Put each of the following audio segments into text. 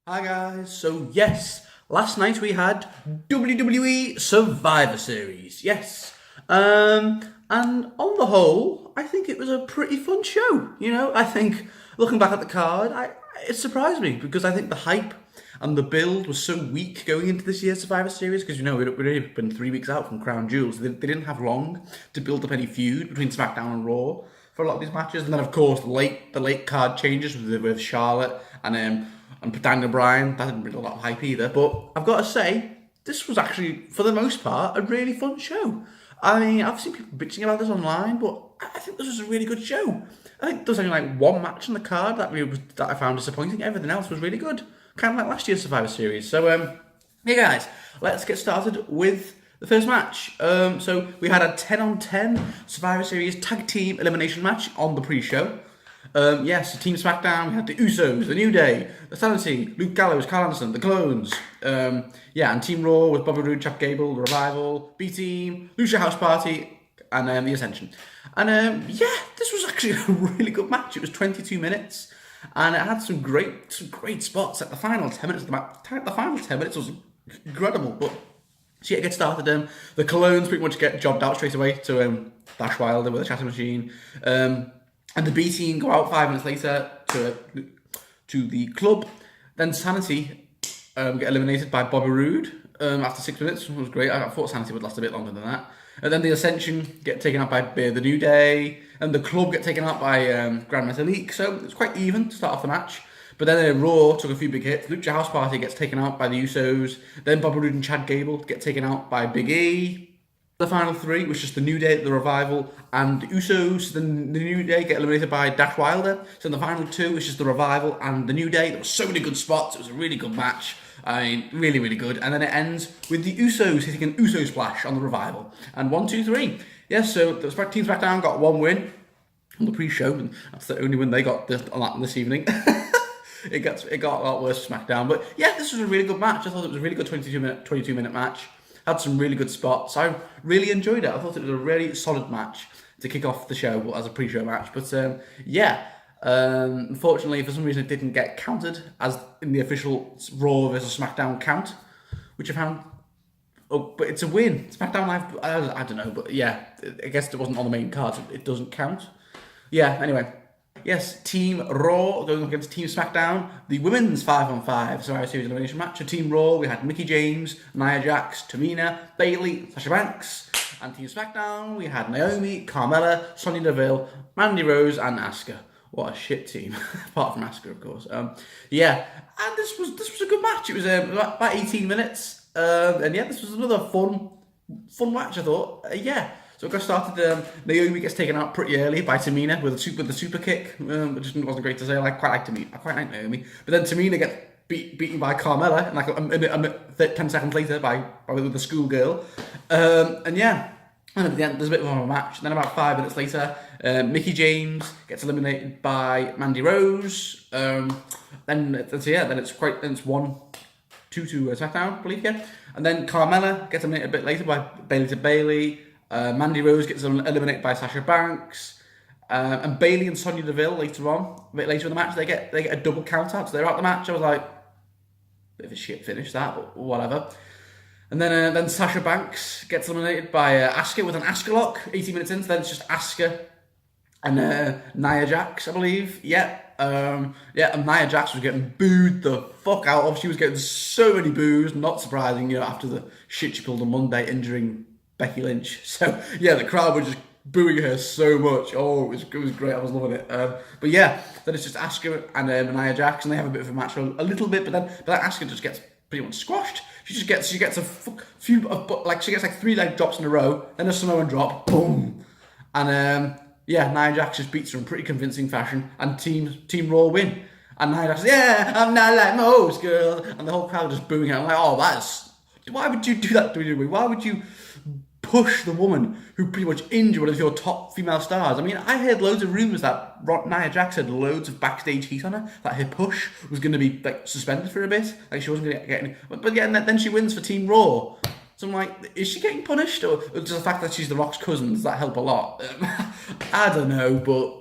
Hi guys, so yes, last night we had WWE Survivor Series, yes. And on the whole, I think it was a pretty fun show, I think, looking back at the card, it surprised me because I think the hype and the build was so weak going into this year's Survivor Series because, we'd already been 3 weeks out from Crown Jewels. They didn't have long to build up any feud between SmackDown and Raw for a lot of these matches. And then, of course, the late card changes with Charlotte and Daniel Bryan. That didn't bring a lot of hype either. But I've got to say, this was actually, for the most part, a really fun show. I mean, I've seen people bitching about this online, but I think this was a really good show. I think there was only like one match on the card that I found disappointing. Everything else was really good. Kind of like last year's Survivor Series. So, hey guys, let's get started with the first match. So we had a 10-on-10 Survivor Series tag team elimination match on the pre-show. Yes, Team SmackDown, we had the Usos, the New Day, the Sanity, Luke Gallows, Carl Anderson, the Clones. And Team Raw with Bobby Roode, Chad Gable, the Revival, B-Team, Lucha House Party, and the Ascension. And this was actually a really good match. It was 22 minutes, and it had some great spots at the final 10 minutes of the match. The final 10 minutes was incredible, but so yeah, it gets started. The Colognes pretty much get jobbed out straight away to Dash Wilder with a chatting machine. And the B team go out 5 minutes later to the club. Then Sanity get eliminated by Bobby Roode after 6 minutes, which was great. I thought Sanity would last a bit longer than that. And then the Ascension get taken out by the New Day, and the club get taken out by Grand Metalik. So it's quite even to start off the match. But then Raw took a few big hits. Lucha House Party gets taken out by the Usos. Then Bobby Roode and Chad Gable get taken out by Big E. The final three was just the New Day, the Revival, and the Usos. Then the New Day get eliminated by Dash Wilder. So in the final two, it's just the Revival and the New Day. There were so many good spots. It was a really good match. I mean, really, really good. And then it ends with the Usos hitting an Uso splash on the Revival. And 1, 2, 3. Yes, so the Team SmackDown got one win on the pre-show, and that's the only win they got this evening. It got a lot worse for SmackDown. But yeah, this was a really good match. I thought it was a really good 22-minute match. Had some really good spots. I really enjoyed it. I thought it was a really solid match to kick off the show as a pre-show match. But unfortunately, for some reason, it didn't get counted as in the official Raw versus SmackDown count, which I found. Oh, but it's a win. SmackDown Live. I don't know, but yeah, I guess it wasn't on the main card, so it doesn't count. Yeah. Anyway. Yes, Team Raw going up against Team SmackDown, the women's 5-on-5 Survivor Series elimination match. So Team Raw, we had Mickie James, Nia Jax, Tamina, Bayley, Sasha Banks. And Team SmackDown, we had Naomi, Carmella, Sonya Deville, Mandy Rose, and Asuka. What a shit team, apart from Asuka, of course. And this was a good match. It was about 18 minutes, this was another fun match. I thought, So it got started. Naomi gets taken out pretty early by Tamina with the super kick, which wasn't great to say. I quite like Naomi, but then Tamina gets beaten by Carmella, and like a minute, 10 seconds later by the schoolgirl. And at the end there's a bit of a match. And then about 5 minutes later, Mickie James gets eliminated by Mandy Rose. Then it's 1-2 to SmackDown, I believe, yeah. And then Carmella gets eliminated a bit later by Bayley. Mandy Rose gets eliminated by Sasha Banks, and Bayley and Sonya Deville later on, a bit later in the match, they get a double count out, so they're out the match. I was like, bit of a shit finish that, but whatever. And then Sasha Banks gets eliminated by Asuka with an Asuka lock. 18 minutes in, so then it's just Asuka and Nia Jax, I believe. And Nia Jax was getting booed the fuck out of. She was getting so many boos, not surprising, after the shit she pulled on Monday, injuring Becky Lynch. So yeah, the crowd were just booing her so much. Oh, it was great. I was loving it. Then it's just Asuka and Nia Jax, and they have a bit of a match a little bit, but then Asuka just gets pretty much squashed. She gets a few she gets like 3 leg drops in a row, then a Samoan drop, boom, and Nia Jax just beats her in pretty convincing fashion, and Team Raw win. And Nia Jax says, "Yeah, I'm not like most girls," and the whole crowd just booing her. I'm like, oh, why would you do that to me? Why would you push the woman who pretty much injured one of your top female stars? I mean, I heard loads of rumours that Nia Jax had loads of backstage heat on her, that her push was going to be like suspended for a bit, like she wasn't going to get any. But yeah, and then she wins for Team Raw. So I'm like, is she getting punished, or does the fact that she's The Rock's cousin, does that help a lot? I don't know, but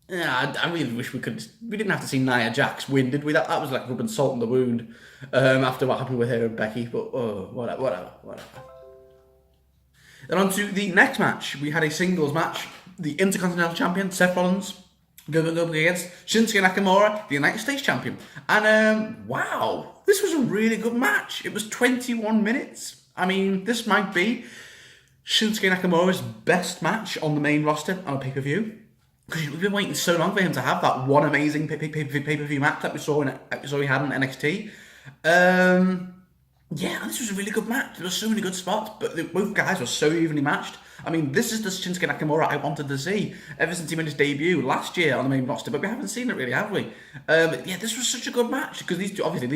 Yeah, I really wish we could. We didn't have to see Nia Jax win, did we? That was like rubbing salt in the wound after what happened with her and Becky. But oh, whatever. Then on to the next match. We had a singles match. The Intercontinental Champion, Seth Rollins, going up against Shinsuke Nakamura, the United States Champion. And wow, this was a really good match. It was 21 minutes. I mean, this might be Shinsuke Nakamura's best match on the main roster on a pay-per-view. Because we've been waiting so long for him to have that one amazing pay-per-view match that we saw he had in NXT. Yeah, this was a really good match. There were so many good spots, but both guys were so evenly matched. I mean, this is the Shinsuke Nakamura I wanted to see ever since he made his debut last year on the main roster, but we haven't seen it really, have we? Yeah, this was such a good match because these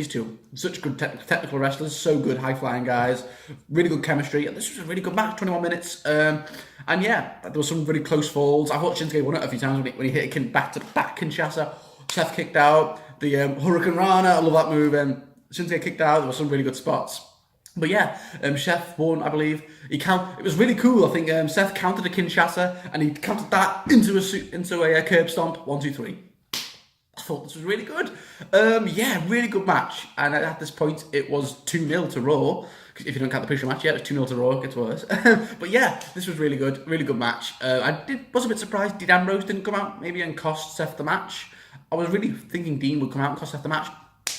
two, such good technical wrestlers, so good high-flying guys, really good chemistry. And this was a really good match, 21 minutes. And yeah, there were some really close falls. I thought Shinsuke won it a few times when he hit a back-to-back Kinshasa. Seth kicked out, the Hurricane Rana, I love that move, and Shinsuke kicked out. There were some really good spots. But yeah, Seth won, I believe. It was really cool. I think Seth counted a Kinshasa and he counted that into a curb stomp. 1, 2, 3. I thought this was really good. Yeah, really good match. And at this point, it was 2-0 to Raw. If you don't count the push match, yeah, it was 2-0 to Raw. It gets worse. But yeah, this was really good. Really good match. Was a bit surprised Dean Ambrose didn't come out maybe and cost Seth the match. I was really thinking Dean would come out and cost Seth the match.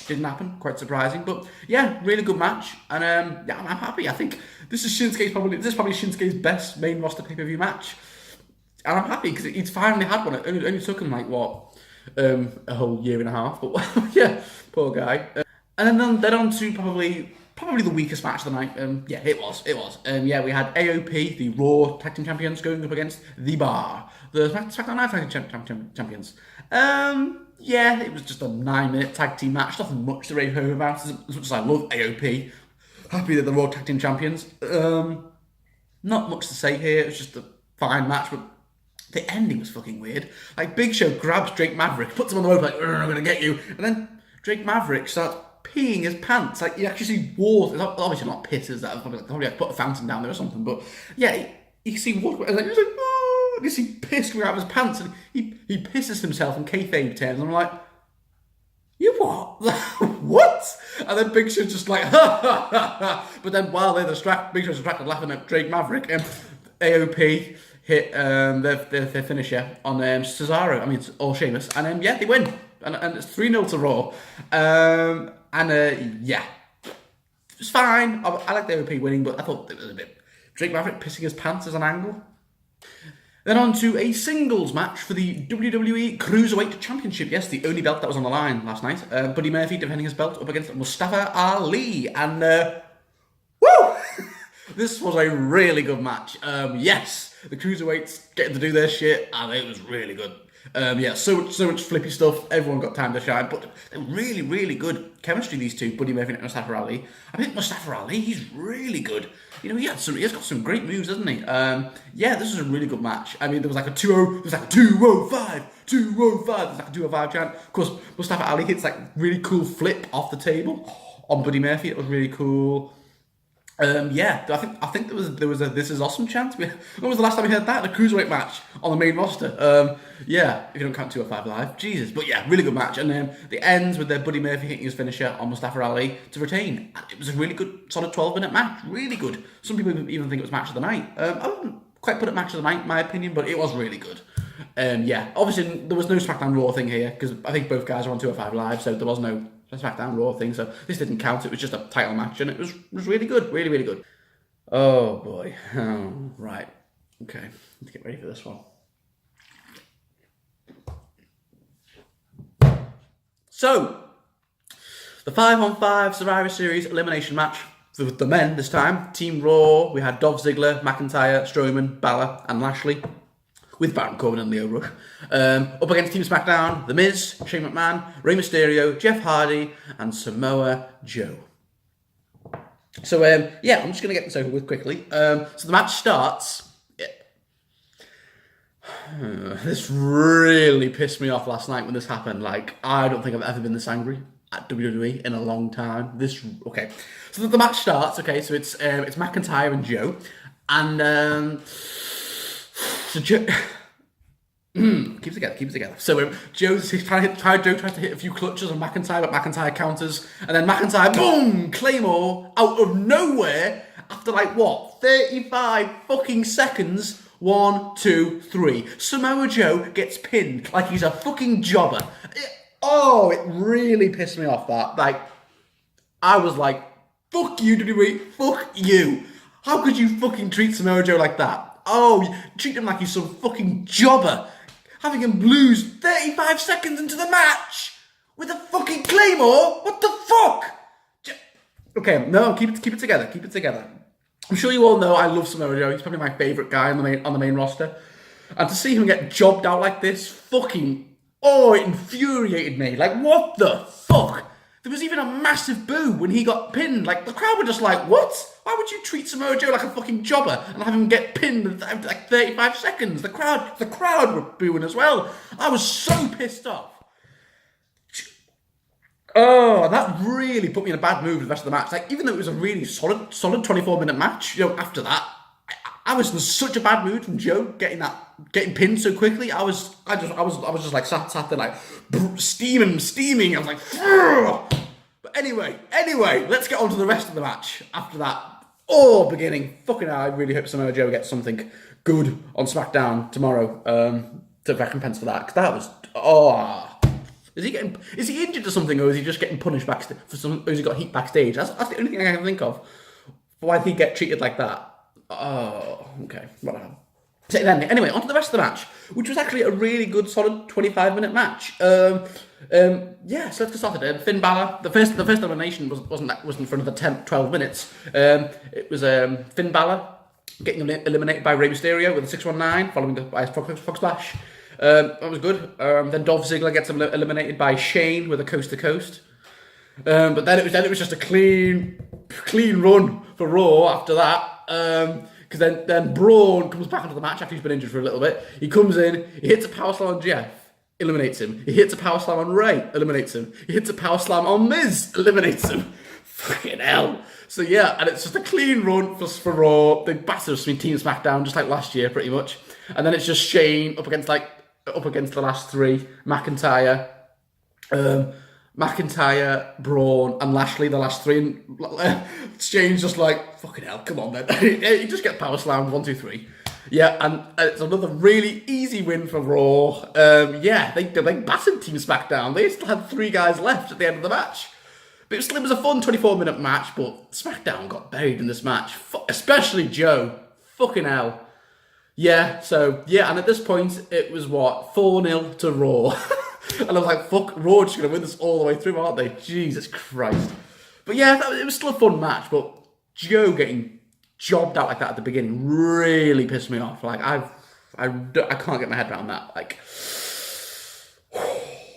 Didn't happen, quite surprising, but yeah, really good match, and yeah, I'm happy. I think this is probably Shinsuke's best main roster pay-per-view match, and I'm happy because he's finally had one. It only took him like a whole year and a half, but yeah, poor guy. And then on to probably the weakest match of the night. Yeah, it was. Yeah, we had AOP, the Raw Tag Team Champions, going up against The Bar, the SmackDown Live Tag Team Champions. Yeah, it was just a 9-minute tag team match. Nothing much to rave home about. As much as I love AOP, happy that the Raw Tag Team Champions. Not much to say here. It was just a fine match, but the ending was fucking weird. Like Big Show grabs Drake Maverick, puts him on the rope like, "I'm gonna get you," and then Drake Maverick starts peeing his pants. Like you actually see water. It's obviously not pitters that probably like put a fountain down there or something, but yeah, you see water. And he's like, "Oh!" You see piss coming out of his pants, and he pisses himself in kayfabe terms. And I'm like, "You what? What?" And then Big Show's just like, "Ha ha ha ha!" But then while they're Big Show's distracted laughing at Drake Maverick, AOP hit their finisher on Cesaro. I mean, it's all Sheamus, and yeah, they win, and it's 3-0 to Raw. Yeah, it's fine. I like the AOP winning, but I thought it was a bit Drake Maverick pissing his pants as an angle. Then on to a singles match for the WWE Cruiserweight Championship. Yes, the only belt that was on the line last night. Buddy Murphy defending his belt up against Mustafa Ali. And, woo! This was a really good match. Yes, the Cruiserweights getting to do their shit, and it was really good. Yeah, so much flippy stuff. Everyone got time to shine, but they're really, really good chemistry, these two, Buddy Murphy and Mustafa Ali. I think Mustafa Ali, he's really good. You know, he has got some great moves, hasn't he? Yeah, this was a really good match. I mean, there was like a 205, 205, there's like a 205 chant. Of course, Mustafa Ali hits like really cool flip off the table on Buddy Murphy. It was really cool. Yeah, I think there was a "This is awesome" chant. When was the last time we heard that? The Cruiserweight match on the main roster. Yeah, if you don't count 205 Live, Jesus. But yeah, really good match. And then it ends with their Buddy Murphy hitting his finisher on Mustafa Ali to retain. And it was a really good, solid 12-minute match. Really good. Some people even think it was match of the night. I wouldn't quite put it match of the night, in my opinion, but it was really good. Yeah, obviously there was no SmackDown Raw thing here because I think both guys were on 205 Live, so there was no SmackDown Raw thing, so this didn't count. It was just a title match, and it was really good, really, really good. Oh boy, right, okay, let's get ready for this one. So, the 5-on-5 Survivor Series elimination match for the men this time. Team Raw, we had Dolph Ziggler, McIntyre, Strowman, Balor, and Lashley, with Baron Corbin and Leo Rush. Up against Team SmackDown, The Miz, Shane McMahon, Rey Mysterio, Jeff Hardy, and Samoa Joe. So, yeah, I'm just going to get this over with quickly. So the match starts. This really pissed me off last night when this happened. Like, I don't think I've ever been this angry at WWE in a long time. Okay. So the match starts, okay, so it's McIntyre and Joe. And, so Joe... Keep it together, keep it together. So Joe tries to hit a few clutches on McIntyre, but McIntyre counters, and then McIntyre, boom, Claymore out of nowhere after 35 fucking seconds. 1, 2, 3. Samoa Joe gets pinned like he's a fucking jobber. It really pissed me off that. I was like, fuck you, WWE, fuck you. How could you fucking treat Samoa Joe like that? You treat him like he's some fucking jobber. Having him lose 35 seconds into the match with a fucking Claymore? What the fuck? Okay, no, keep it together, keep it together. I'm sure you all know I love Samoa Joe. He's probably my favourite guy on the main roster. And to see him get jobbed out like this, it infuriated me. What the fuck? There was even a massive boo when he got pinned. The crowd were just like, what? Why would you treat Samoa Joe like a fucking jobber and have him get pinned in 35 seconds? The crowd were booing as well. I was so pissed off. And that really put me in a bad mood for the rest of the match. Even though it was a really solid 24-minute match, after that, I was in such a bad mood from Joe getting pinned so quickly. I was just sat there steaming. I was like, Phew! But anyway, let's get on to the rest of the match after that. Beginning. Fucking hell, I really hope Samoa Joe gets something good on SmackDown tomorrow to recompense for that. Because that was, Is he injured or something, or is he just getting punished backstage or has he got heat backstage? That's the only thing I can think of. Why did he get treated like that? Okay, whatever. So anyway, on to the rest of the match, which was actually a really good, solid 25-minute match. So let's get started. Finn Balor, the first elimination wasn't for another 12 minutes. It was Finn Balor getting eliminated by Rey Mysterio with a 619, following by a Frog Splash. That was good. Then Dolph Ziggler gets eliminated by Shane with a coast to coast. But then it was just a clean run for Raw after that. Because then Braun comes back into the match after he's been injured for a little bit. He comes in, he hits a power slam on Jeff, eliminates him. He hits a power slam on Ray, eliminates him. He hits a power slam on Miz, eliminates him. Fucking hell. So yeah, and it's just a clean run for Raw. Big battle between Team SmackDown, just like last year, pretty much. And then it's just Shane up against the last three, McIntyre, Braun, and Lashley, the last three. And Shane's just like, fucking hell, come on then. You just get power slammed, 1, 2, 3. Yeah, and it's another really easy win for Raw. They battered Team SmackDown. They still had 3 guys left at the end of the match. But it was a fun 24-minute match, but SmackDown got buried in this match. Especially Joe. Fucking hell. Yeah, and at this point, it was 4-0 to Raw. And I was like, fuck, Raw just going to win this all the way through, aren't they? Jesus Christ. But yeah, it was still a fun match, but Joe getting jobbed out like that at the beginning really pissed me off. I can't get my head around that.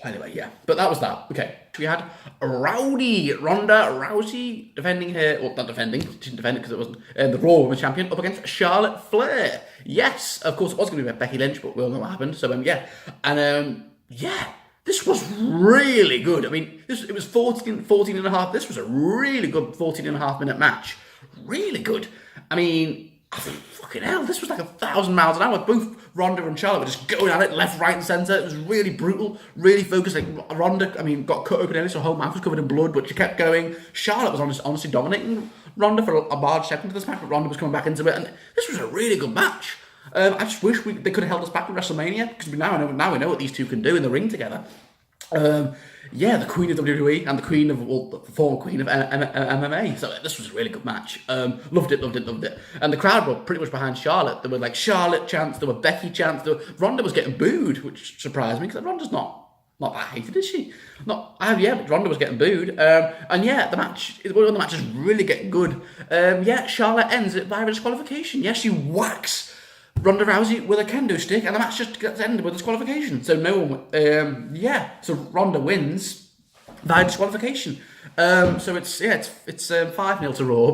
Anyway, yeah. But that was that. Okay. We had Ronda Rousey defending her, well, not defending, she didn't defend it because it wasn't, the Raw Women's Champion up against Charlotte Flair. Yes, of course it was going to be Becky Lynch, but we all know what happened. So, yeah. And, this was really good. I mean, it was 14 and a half. This was a really good 14 and a half minute match. Really good. I mean, fucking hell, this was like 1,000 miles an hour. Both Ronda and Charlotte were just going at it left, right, and centre. It was really brutal, really focused. Ronda, got cut open early, so her whole mouth was covered in blood, but she kept going. Charlotte was honestly dominating Ronda for a large second of this match, but Ronda was coming back into it, and this was a really good match. I just wish they could have held us back at WrestleMania, because now we know what these two can do in the ring together. The Queen of WWE and the former Queen of MMA. So this was a really good match. Loved it. And the crowd were pretty much behind Charlotte. There were Charlotte chants, there were Becky chants. Ronda was getting booed, which surprised me because Ronda's not that hated, is she? But Ronda was getting booed. The match, one of the matches really getting good. Charlotte ends it via disqualification. Yes, she whacks Ronda Rousey with a kendo stick, and the match just gets ended with disqualification. So no one, so Ronda wins via disqualification. So it's 5-0 to Raw,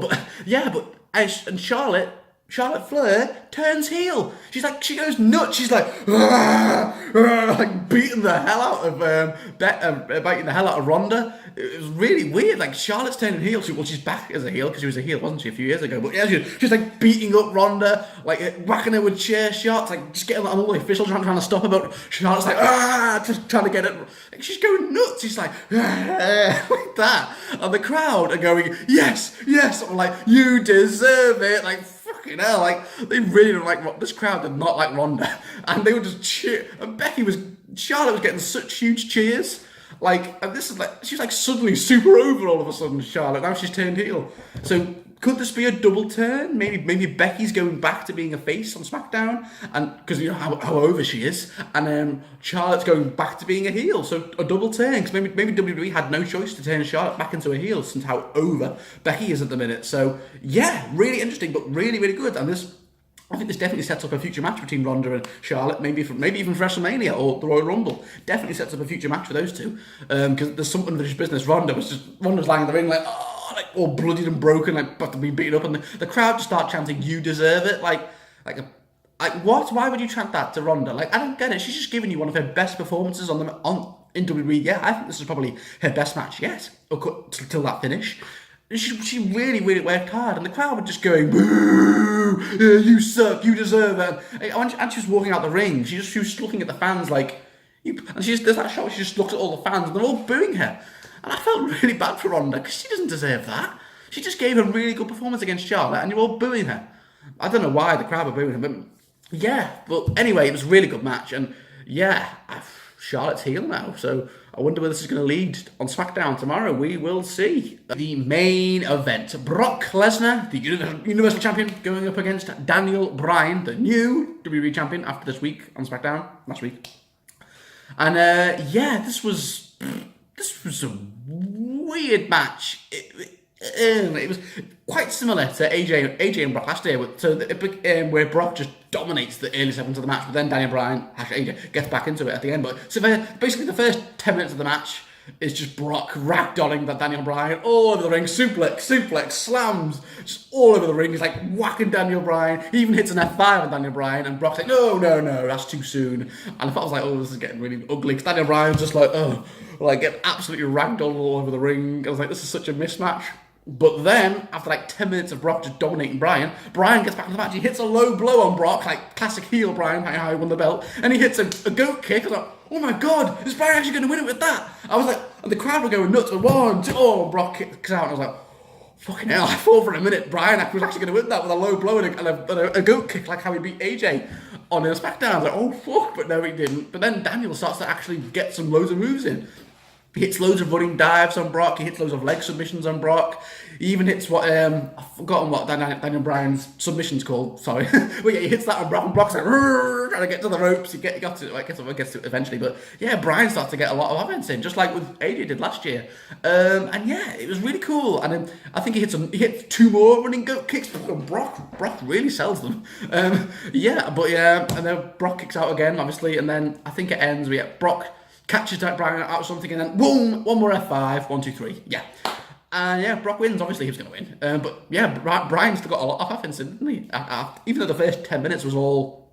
and Charlotte Charlotte Flair turns heel. She's like, she goes nuts. She's like, like beating the hell out of biting the hell out of Ronda. It was really weird. Like Charlotte's turning heel. She's back as a heel because she was a heel, wasn't she, a few years ago? But yeah, she's like beating up Ronda, like whacking her with chair shots, like just getting on all the officials trying to stop her. But Charlotte's like just trying to get it. Like, she's going nuts. She's like like that, and the crowd are going yes, yes. I'm like, you deserve it. Like. Fucking hell, like, they really don't like, this crowd did not like Ronda, and they would just cheer, and Charlotte was getting such huge cheers, like, and this is like, she's like suddenly super over all of a sudden, Charlotte, now she's turned heel, so could this be a double turn? Maybe Becky's going back to being a face on SmackDown, and because you know how over she is, and Charlotte's going back to being a heel, so a double turn. Because maybe WWE had no choice to turn Charlotte back into a heel since how over Becky is at the minute. So yeah, really interesting, but really really good. And I think this definitely sets up a future match between Ronda and Charlotte, maybe even for WrestleMania or the Royal Rumble. Definitely sets up a future match for those two, because there's some unfinished business. Ronda was lying in the ring like, oh, like all bloodied and broken, like about to be beaten up, and the crowd just start chanting, "You deserve it!" Like what? Why would you chant that to Ronda? Like, I don't get it. She's just giving you one of her best performances in WWE. Yeah, I think this is probably her best match yet, till that finish. She really, really worked hard, and the crowd were just going, "Boo! You suck! You deserve it!" And she was walking out the ring. She was just looking at the fans like, and there's that shot where she just looks at all the fans, and they're all booing her. And I felt really bad for Ronda because she doesn't deserve that. She just gave a really good performance against Charlotte, and you're all booing her. I don't know why the crowd were booing her, but yeah. But anyway, it was a really good match, and yeah, Charlotte's heel now, so I wonder where this is going to lead on SmackDown tomorrow. We will see. The main event, Brock Lesnar, the Universal Champion, going up against Daniel Bryan, the new WWE Champion, after this week on SmackDown, last week. And yeah, this was a weird match. It was quite similar to AJ and Brock last year, where Brock just dominates the early segments of the match, but then Daniel Bryan, AJ, gets back into it at the end. But so basically, the first 10 minutes of the match is just Brock ragdolling that Daniel Bryan all over the ring, suplex, slams, just all over the ring. He's like whacking Daniel Bryan. He even hits an F5 on Daniel Bryan, and Brock's like, no, that's too soon. And I thought, I was like, oh, this is getting really ugly, because Daniel Bryan's just like, get absolutely ragdolled all over the ring. I was like, this is such a mismatch. But then, after like 10 minutes of Brock just dominating Bryan gets back in the match. He hits a low blow on Brock, like classic heel Bryan, how he won the belt. And he hits a goat kick. I was like, oh my god, is Bryan actually going to win it with that? I was like, and the crowd were going nuts. 1, 2, and Brock kicks out. And I was like, fucking hell, I thought for a minute Bryan was actually going to win that with a low blow and a goat kick, like how he beat AJ on SmackDown. I was like, oh fuck, but no, he didn't. But then Daniel starts to actually get some loads of moves in. He hits loads of running dives on Brock. He hits loads of leg submissions on Brock. He even hits what, I've forgotten what Daniel Bryan's submission's called, sorry. But yeah, he hits that on Brock, and Brock's like, trying to get to the ropes. He gets to it eventually. But yeah, Bryan starts to get a lot of offense in, just like with AJ did last year. And yeah, it was really cool. And I think he hits 2 more running goat kicks. Brock really sells them. Yeah, but yeah, and then Brock kicks out again, obviously. And then I think it ends, we get Brock catches Bryan out of something, and then boom, 1 more F5, 1, 2, 3, yeah. And yeah, Brock wins. Obviously, he was going to win. But yeah, Bryan still got a lot of offense in, didn't he? Even though the first 10 minutes was all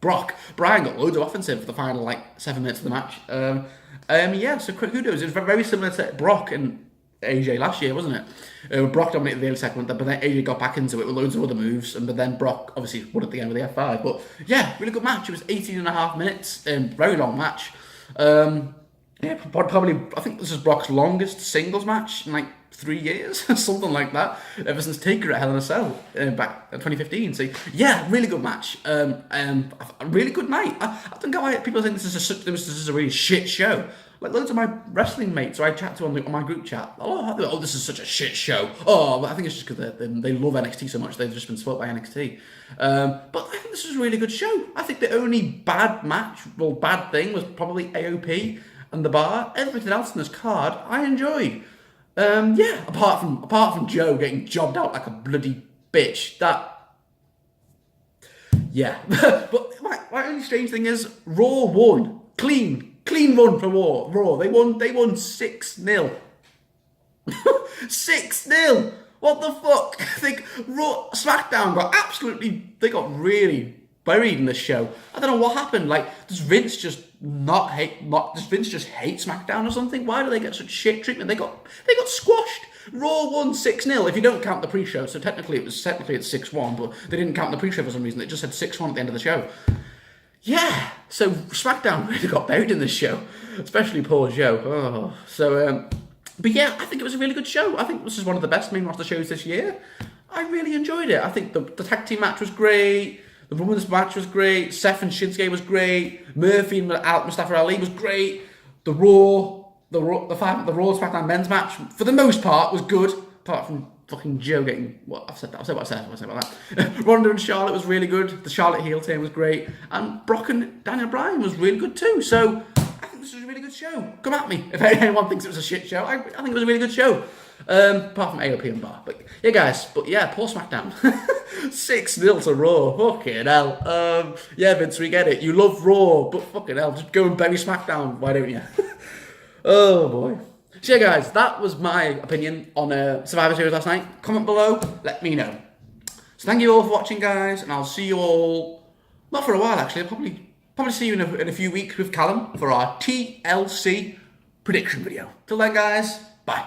Brock, Bryan got loads of offense in for the final, like, 7 minutes of the match. Yeah, so kudos. It was very similar to Brock and AJ last year, wasn't it? Brock dominated the early segment, but then AJ got back into it with loads of other moves, but then Brock obviously won at the end with the F5. But yeah, really good match. It was 18.5 minutes, very long match. Yeah, probably, I think this is Brock's longest singles match in like 3 years, something like that, ever since Taker at Hell in a Cell back in 2015. So yeah, really good match, and a really good night. I don't get why people think this is a really shit show. Like loads of my wrestling mates who I chat to on my group chat, oh, this is such a shit show. Oh, but I think it's just because they love NXT so much, they've just been spoiled by NXT. But I think this was a really good show. I think the only bad thing was probably AOP and the bar. Everything else in this card, I enjoyed. Yeah, apart from Joe getting jobbed out like a bloody bitch. Yeah. But my only strange thing is Raw won. Clean run for Raw. They won 6-0. 6-0. What the fuck? I think Raw, SmackDown they got really buried in this show. I don't know what happened. Like, does Vince just does Vince just hate SmackDown or something? Why do they get such shit treatment? They got squashed. Raw won 6-0 if you don't count the pre-show. So technically it's 6-1, but they didn't count the pre-show for some reason. It just said 6-1 at the end of the show. Yeah, so SmackDown really got buried in this show, especially poor Joe. Oh, so but yeah, I think it was a really good show. I think this is one of the best main roster shows this year. I really enjoyed it. I think the tag team match was great. The women's match was great. Seth and Shinsuke was great. Murphy and Mustafa Ali was great. The Raw SmackDown men's match, for the most part, was good. Apart from fucking Joe getting I've said what I said about that. Ronda and Charlotte was really good. The Charlotte heel turn was great, and Brock and Daniel Bryan was really good too. So I think this was a really good show. Come at me if anyone thinks it was a shit show. I think it was a really good show. Apart from AOP and Bar, but yeah, guys. But yeah, poor SmackDown. 6-0 to Raw. Fucking hell. Yeah, Vince, we get it. You love Raw, but fucking hell, just go and bury SmackDown. Why don't you? Oh boy. So yeah, guys, that was my opinion on Survivor Series last night. Comment below, let me know. So thank you all for watching, guys, and I'll see you all, not for a while actually, I'll probably see you in a few weeks with Callum for our TLC prediction video. Till then, guys, bye.